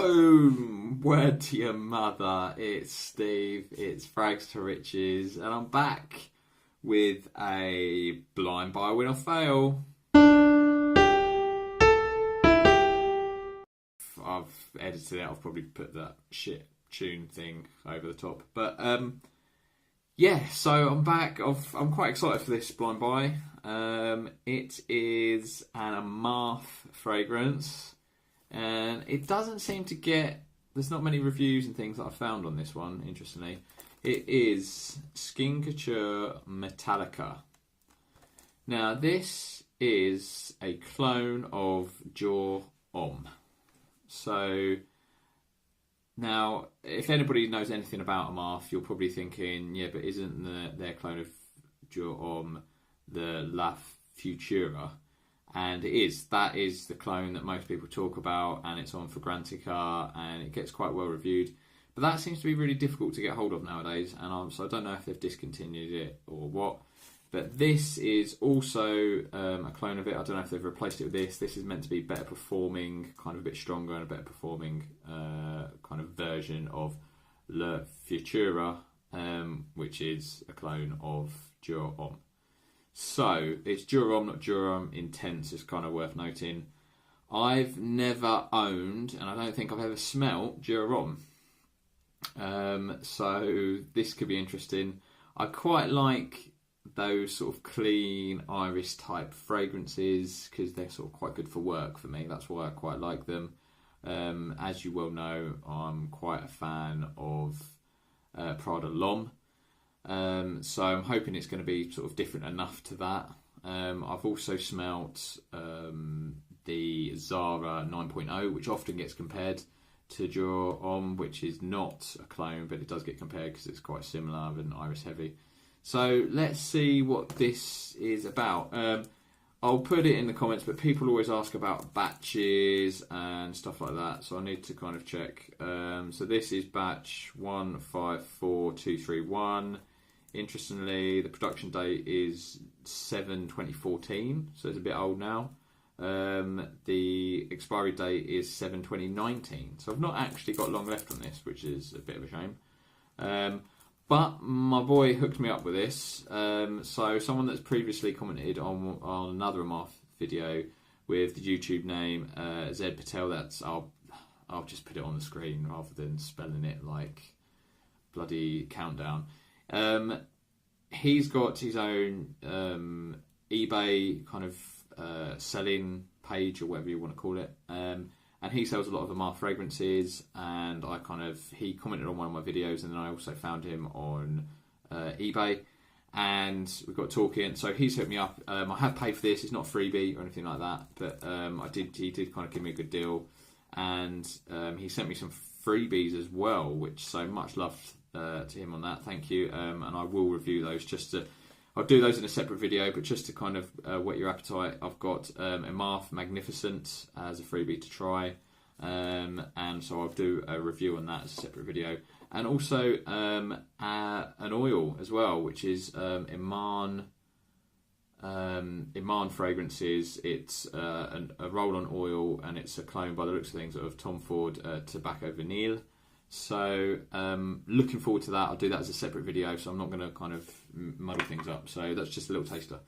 Boom! Word to your mother. It's Steve. It's Frags to Riches, and I'm back with a blind buy, win or fail. I've edited it. I've probably put that shit tune thing over the top, but yeah. So I'm back. I'm quite excited for this blind buy. It is an Armaf fragrance. And it doesn't seem to get... There's not many reviews and things that I found on this one, interestingly. It is Couture Metallica. Now, this is a clone of Dior Homme. So, now, if anybody knows anything about Armaf, you're probably thinking, yeah, but isn't their clone of Dior Homme the La Futura? And it is. That is the clone that most people talk about, and it's on Fragrantica, and it gets quite well reviewed. But that seems to be really difficult to get hold of nowadays, and so I don't know if they've discontinued it or what. But this is also a clone of it. I don't know if they've replaced it with this. This is meant to be better performing, kind of a bit stronger, and a better performing kind of version of La Futura, which is a clone of Dior Homme. So, it's Dior Homme, not Dior Homme Intense, is kind of worth noting. I've never owned, and I don't think I've ever smelt Dior Homme. So, this could be interesting. I quite like those sort of clean iris type fragrances, because they're sort of quite good for work for me. That's why I quite like them. As you well know, I'm quite a fan of Prada L'Homme. So I'm hoping it's going to be sort of different enough to that. I've also smelt the Zara 9.0, which often gets compared to Dior Homme, which is not a clone, but it does get compared because it's quite similar and iris heavy. So let's see what this is about. I'll put it in the comments, but people always ask about batches and stuff like that, so I need to kind of check. So this is batch 154231. Interestingly, the production date is 7/2014, so it's a bit old now. The expiry date is 7/2019, so I've not actually got long left on this, which is a bit of a shame. But my boy hooked me up with this. So someone that's previously commented on another Armaf video with the YouTube name Zed Patel. I'll just put it on the screen rather than spelling it like bloody countdown. He's got his own eBay kind of selling page, or whatever you want to call it, and he sells a lot of Armaf fragrances. And he commented on one of my videos, and then I also found him on eBay, and we got talking. So he's hooked me up. I have paid for this; it's not a freebie or anything like that, but he did kind of give me a good deal, and he sent me some freebies as well, which so much love to him on that. Thank you. And I will review those. I'll do those in a separate video, but just to kind of whet your appetite, I've got Armaf Magnificent as a freebie to try, and so I'll do a review on that as a separate video, and also an oil as well, which is Iman Fragrances. It's a roll-on oil, and it's a clone, by the looks of things, of Tom Ford Tobacco Vanille. So looking forward to that. I'll do that as a separate video, so I'm not going to kind of muddle things up. So that's just a little taster.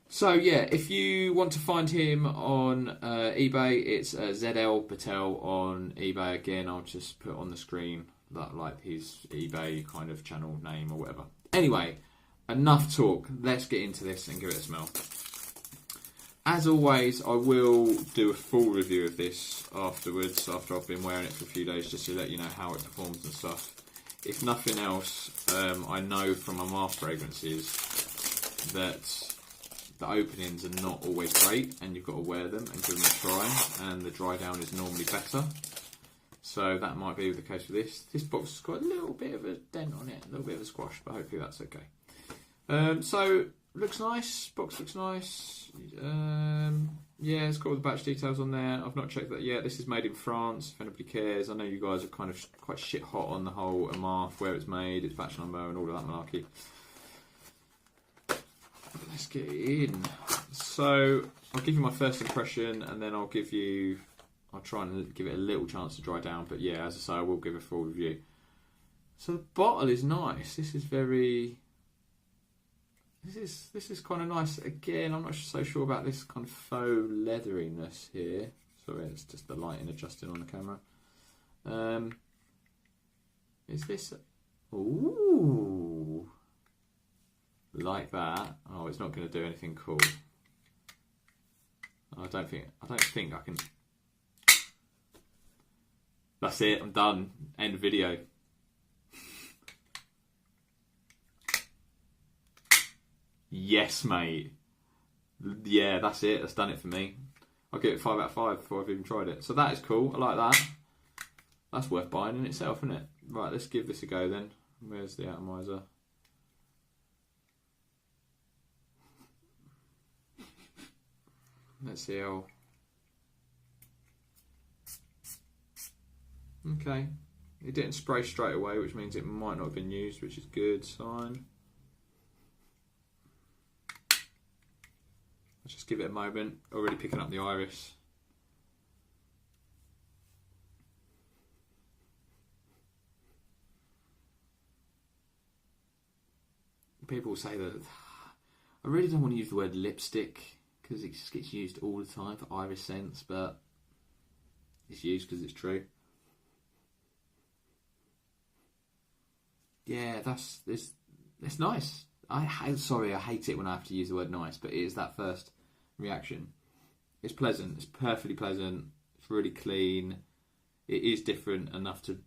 So yeah, if you want to find him on eBay, it's ZL Patel on eBay. Again, I'll just put on the screen that, like, his eBay kind of channel name or whatever. Anyway, enough talk. Let's get into this and give it a smell. As always, I will do a full review of this afterwards, after I've been wearing it for a few days, just to let you know how it performs and stuff. If nothing else, I know from Armaf fragrances that the openings are not always great, and you've got to wear them and give them a try, and the dry down is normally better. So that might be the case with this. This box has got a little bit of a dent on it, a little bit of a squash, but hopefully that's okay. So, looks nice, box looks nice. Yeah, it's got all the batch details on there. I've not checked that yet. This is made in France, if anybody cares. I know you guys are kind of quite shit hot on the whole Armaf, where it's made, its batch number, and all of that malarkey. Let's get in. So, I'll give you my first impression, and then I'll give you I'll try and give it a little chance to dry down. But yeah, as I say, I will give a full review. So the bottle is nice. This is very... This is kind of nice. Again, I'm not so sure about this kind of faux leatheriness here. Sorry, it's just the lighting adjusting on the camera. Is this... Ooh... Like that. Oh, it's not going to do anything cool. I don't think I can... That's it, I'm done. End of video. Yes, mate. Yeah, that's it. That's done it for me. I'll give it 5 out of 5 before I've even tried it. So that is cool. I like that. That's worth buying in itself, isn't it? Right, let's give this a go then. Where's the atomizer? Let's see how... Okay. It didn't spray straight away, which means it might not have been used, which is good sign. Let's just give it a moment. Already picking up the iris. People say that I really don't want to use the word lipstick because it just gets used all the time for iris scents, but it's used because it's true. Yeah, it's nice. Sorry, I hate it when I have to use the word nice, but it is that first reaction. It's pleasant. It's perfectly pleasant. It's really clean. It is different enough to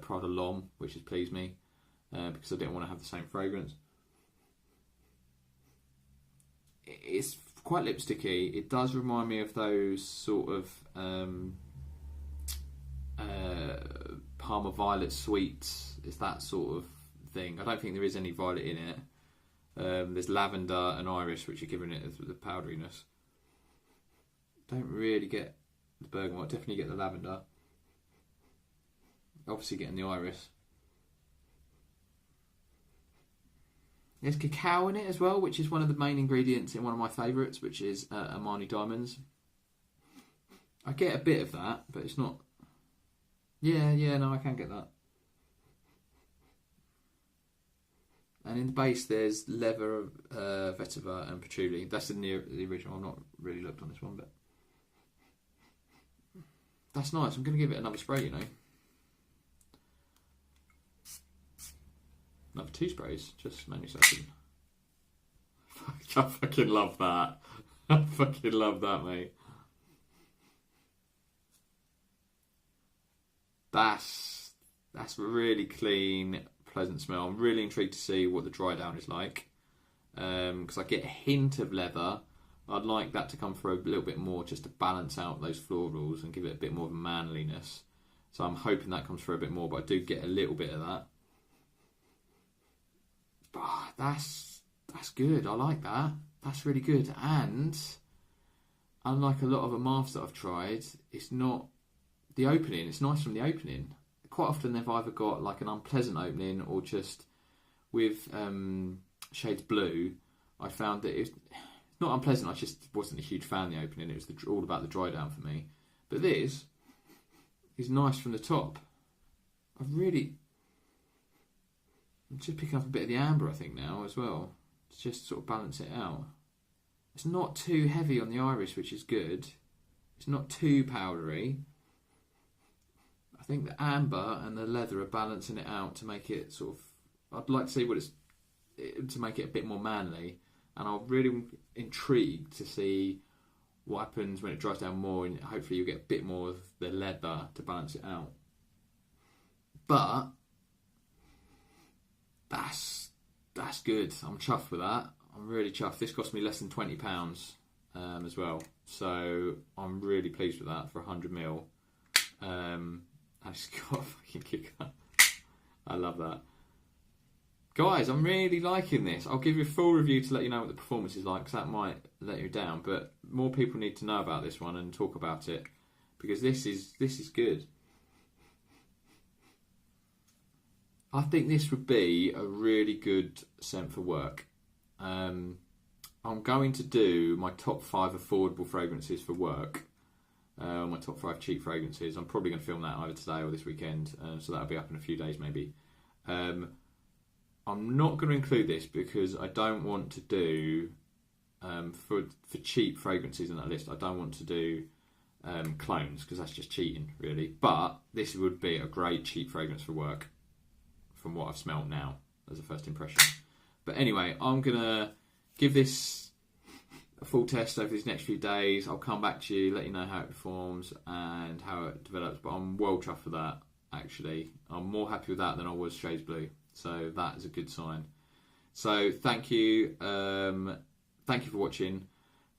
Prada L'Homme, which has pleased me because I didn't want to have the same fragrance. It's quite lipsticky. It does remind me of those sort of Parma Violet sweets. It's that sort of thing. I don't think there is any violet in it. There's lavender and iris, which are giving it the powderiness. Don't really get the bergamot. Definitely get the lavender. Obviously getting the iris. There's cacao in it as well, which is one of the main ingredients in one of my favourites, which is Armani Diamonds. I get a bit of that, but it's not... Yeah, no, I can get that. And in the base, there's leather, vetiver, and patchouli. That's in the original. I've not really looked on this one, but that's nice. I'm going to give it another spray, you know. Another 2 sprays, just manufactured. I fucking love that. I fucking love that, mate. That's really clean, pleasant smell. I'm really intrigued to see what the dry down is like, because I get a hint of leather. I'd like that to come through a little bit more, just to balance out those florals and give it a bit more of a manliness. So I'm hoping that comes through a bit more, but I do get a little bit of that. But that's good. I like that. That's really good. And unlike a lot of Armafs that I've tried, it's not the opening. It's nice from the opening. Quite often they've either got like an unpleasant opening or just with shades blue. I found that it's not unpleasant. I just wasn't a huge fan of the opening. It was all about the dry down for me. But this is nice from the top. I'm just picking up a bit of the amber, I think, now as well, to just sort of balance it out. It's not too heavy on the iris, which is good. It's not too powdery. I think the amber and the leather are balancing it out to make it sort of... I'd like to see to make it a bit more manly. And I'm really intrigued to see what happens when it dries down more, and hopefully you'll get a bit more of the leather to balance it out. But that's good. I'm chuffed with that. I'm really chuffed. This cost me less than £20 as well, so I'm really pleased with that for 100ml. I just got a fucking kick up. I love that. Guys, I'm really liking this. I'll give you a full review to let you know what the performance is like, because that might let you down, but more people need to know about this one and talk about it, because this is good. I think this would be a really good scent for work. I'm going to do my top 5 affordable fragrances for work My top 5 cheap fragrances. I'm probably going to film that either today or this weekend, so that'll be up in a few days maybe. I'm not going to include this because I don't want to do for cheap fragrances in that list. I don't want to do clones because that's just cheating, really. But this would be a great cheap fragrance for work, from what I've smelled now as a first impression. But anyway, I'm gonna give this a full test over these next few days. I'll come back to you, let you know how it performs and how it develops. But I'm well chuffed with that. Actually, I'm more happy with that than I was Shades Blue. So that is a good sign. So thank you. Thank you for watching.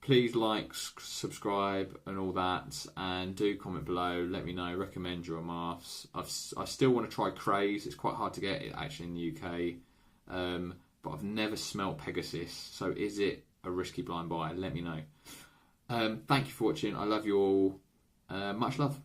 Please like, subscribe and all that, and do comment below. Let me know, recommend your Armafs. I still want to try Craze. It's quite hard to get it actually in the UK, but I've never smelt Pegasus. So is it a risky blind buy? Let me know. Thank you for watching. I love you all. Much love.